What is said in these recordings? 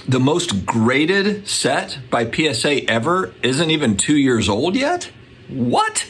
The most graded set by PSA ever isn't even 2 years old yet? What?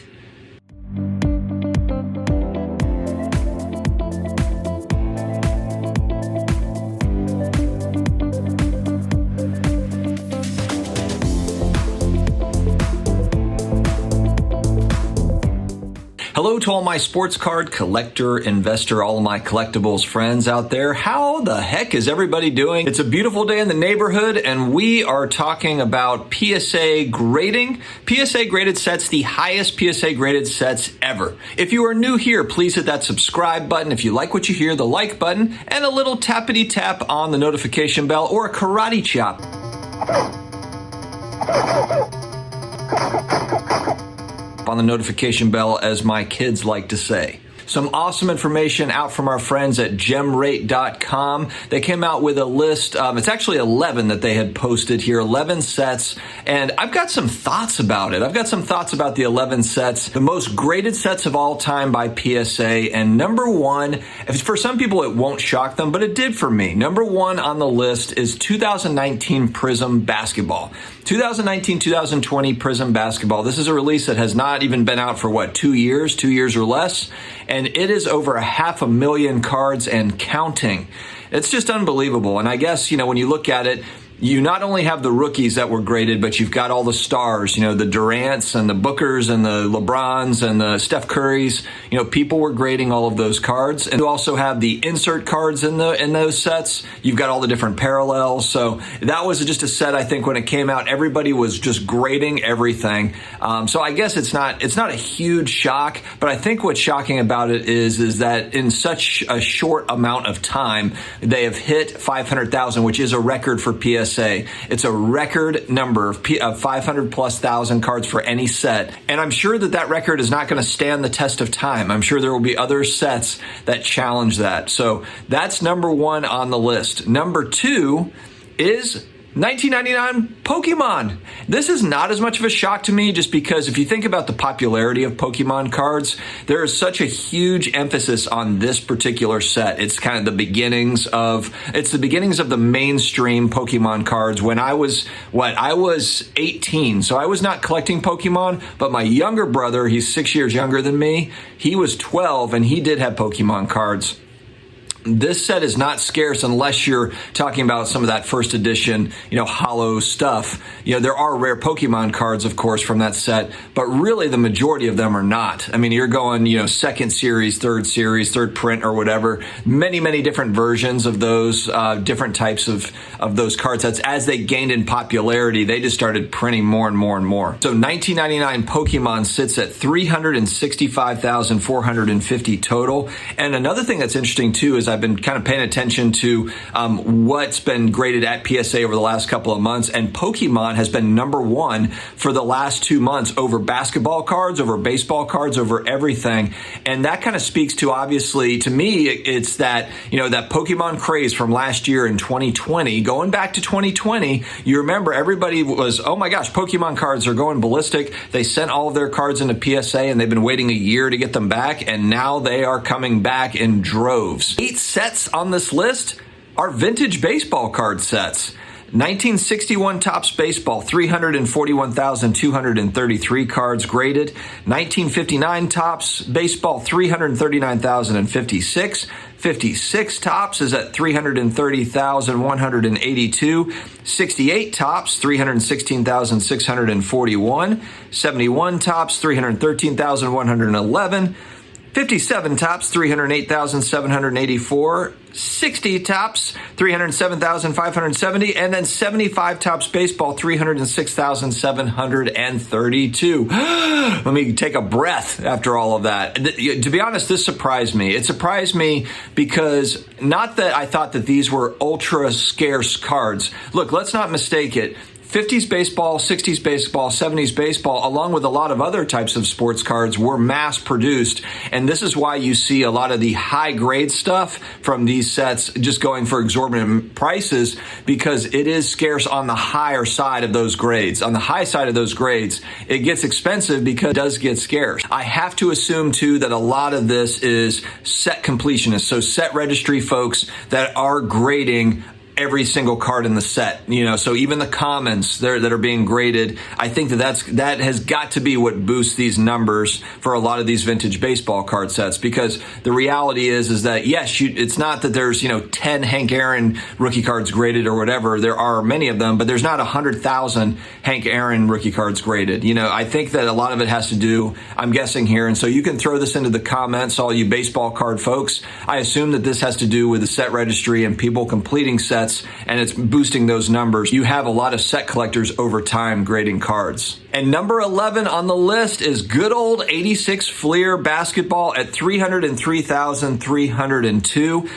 Hello to all my sports card collector, investor, all of my collectibles friends out there. How the heck is everybody doing? It's a beautiful day in the neighborhood, and we are talking about PSA grading. PSA graded sets, the highest PSA graded sets ever. If you are new here, please hit that subscribe button. If you like what you hear, the like button, and a little tappity tap on the notification bell or a karate chop on the notification bell, as my kids like to say. Some awesome information out from our friends at Gemrate.com. They came out with a list. It's actually 11 that they had posted here, 11 sets. And I've got some thoughts about it. I've got some thoughts about the 11 sets, the most graded sets of all time by PSA. And number one, for some people it won't shock them, but it did for me. Number one on the list is 2019 Prism Basketball. 2019-2020 Prism Basketball. This is a release that has not even been out for 2 years or less. And it is over 500,000 cards and counting. It's just unbelievable. And I guess, when you look at it, you not only have the rookies that were graded, but you've got all the stars, the Durants and the Bookers and the LeBrons and the Steph Currys. People were grading all of those cards. And you also have the insert cards in those sets. You've got all the different parallels. So that was just a set, I think, when it came out, everybody was just grading everything. So I guess it's not a huge shock, but I think what's shocking about it is that in such a short amount of time, they have hit 500,000, which is a record for PSA. It's a record number of 500 plus thousand cards for any set. And I'm sure that record is not going to stand the test of time. I'm sure there will be other sets that challenge that. So that's number one on the list. Number two is 1999 Pokemon. This is not as much of a shock to me, just because if you think about the popularity of Pokemon cards, there is such a huge emphasis on this particular set. It's kind of the beginnings of the mainstream Pokemon cards. When I was 18, so I was not collecting Pokemon, but my younger brother, he's 6 years younger than me, he was 12 and he did have Pokemon cards. This set is not scarce unless you're talking about some of that first edition, hollow stuff. There are rare Pokemon cards, of course, from that set, but really the majority of them are not. I mean, you're going, second series, third print or whatever. Many, many different versions of those, different types of those card sets. As they gained in popularity, they just started printing more and more and more. So 1999 Pokemon sits at 365,450 total. And another thing that's interesting too is I've been kind of paying attention to what's been graded at PSA over the last couple of months, and Pokemon has been number one for the last 2 months over basketball cards, over baseball cards, over everything. And that kind of speaks to, obviously, to me, it's that, that Pokemon craze from last year in 2020, going back to 2020, you remember everybody was, oh my gosh, Pokemon cards are going ballistic. They sent all of their cards into PSA and they've been waiting a year to get them back, and now they are coming back in droves. 8 sets on this list are vintage baseball card sets. 1961 Topps Baseball, 341,233 cards graded. 1959 Topps Baseball, 339,056. 56 Topps is at 330,182. 68 Topps, 316,641. 71 Topps, 313,111. 57 Topps, 308,784. 60 Topps, 307,570, and then 75 Topps Baseball, 306,732. Let me take a breath after all of that. To be honest, this surprised me. It surprised me because not that I thought that these were ultra scarce cards. Look, let's not mistake it. 50s baseball, 60s baseball, 70s baseball, along with a lot of other types of sports cards, were mass produced. And this is why you see a lot of the high grade stuff from these sets just going for exorbitant prices, because it is scarce on the higher side of those grades. On the high side of those grades, it gets expensive because it does get scarce. I have to assume too that a lot of this is set completionists. So set registry folks that are grading every single card in the set, so even the commons there that are being graded, I think that has got to be what boosts these numbers for a lot of these vintage baseball card sets, because the reality is that, yes, it's not that there's, 10 Hank Aaron rookie cards graded or whatever. There are many of them, but there's not 100,000 Hank Aaron rookie cards graded. I think that a lot of it has to do, I'm guessing here, and so you can throw this into the comments, all you baseball card folks. I assume that this has to do with the set registry and people completing sets, and it's boosting those numbers. You have a lot of set collectors over time grading cards. And number 11 on the list is good old 86 Fleer basketball at 303,302.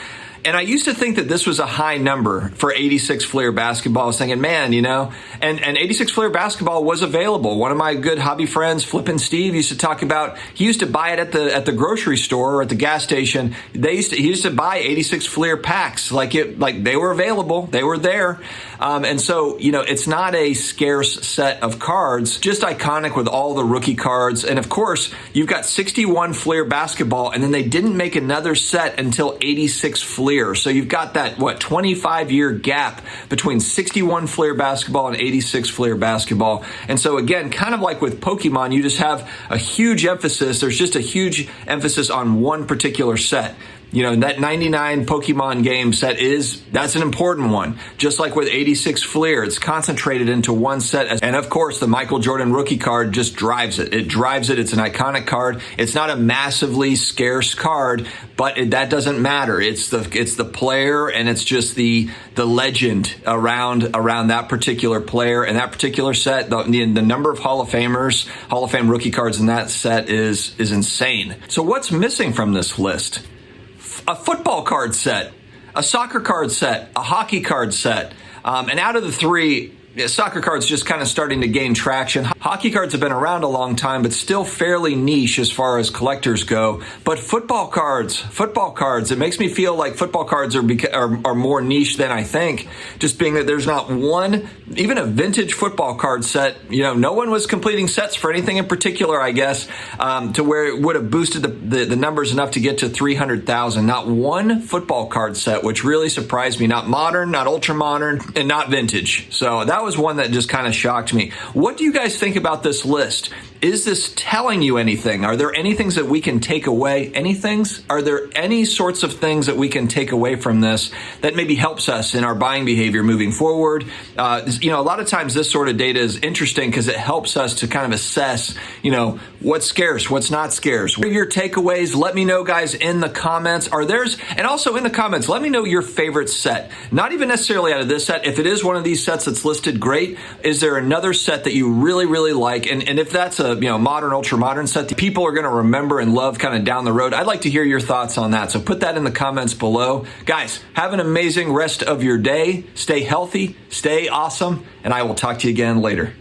And I used to think that this was a high number for 86 Fleer basketball. I was thinking, man, and 86 Fleer basketball was available. One of my good hobby friends, Flippin' Steve, used to talk about, he used to buy it at the grocery store or at the gas station. He used to buy 86 Fleer packs like they were available. They were there. And so, it's not a scarce set of cards, just iconic with all the rookie cards. And of course, you've got 61 Fleer basketball, and then they didn't make another set until 86 Fleer. So you've got that, 25-year gap between 61 Fleer basketball and 86 Fleer basketball. And so again, kind of like with Pokemon, you just have a huge emphasis. There's just a huge emphasis on one particular set. That 99 Pokemon game set that's an important one. Just like with 86 Fleer, it's concentrated into one set. And of course, the Michael Jordan rookie card just drives it. It drives it. It's an iconic card. It's not a massively scarce card, but that doesn't matter. It's the player, and it's just the legend around that particular player and that particular set. The number of Hall of Famers, Hall of Fame rookie cards in that set is insane. So what's missing from this list? A football card set, a soccer card set, a hockey card set. And out of the three, soccer cards just kind of starting to gain traction. Hockey cards have been around a long time, but still fairly niche as far as collectors go. But football cards, it makes me feel like football cards are more niche than I think, just being that there's not one, even a vintage football card set. No one was completing sets for anything in particular, I guess, to where it would have boosted the numbers enough to get to 300,000. Not one football card set, which really surprised me. Not modern, not ultra modern, and not vintage. So that was one that just kind of shocked me. What do you guys think about this list? Is this telling you anything? Are there any things that we can take away? Any things? Are there any sorts of things that we can take away from this that maybe helps us in our buying behavior moving forward? A lot of times this sort of data is interesting because it helps us to kind of assess, what's scarce, what's not scarce. What are your takeaways? Let me know, guys, in the comments. And also in the comments, let me know your favorite set. Not even necessarily out of this set. If it is one of these sets that's listed, great. Is there another set that you really, really like? And if that's a modern, ultra modern set that people are going to remember and love kind of down the road, I'd like to hear your thoughts on that. So put that in the comments below. Guys, have an amazing rest of your day. Stay healthy, stay awesome, and I will talk to you again later.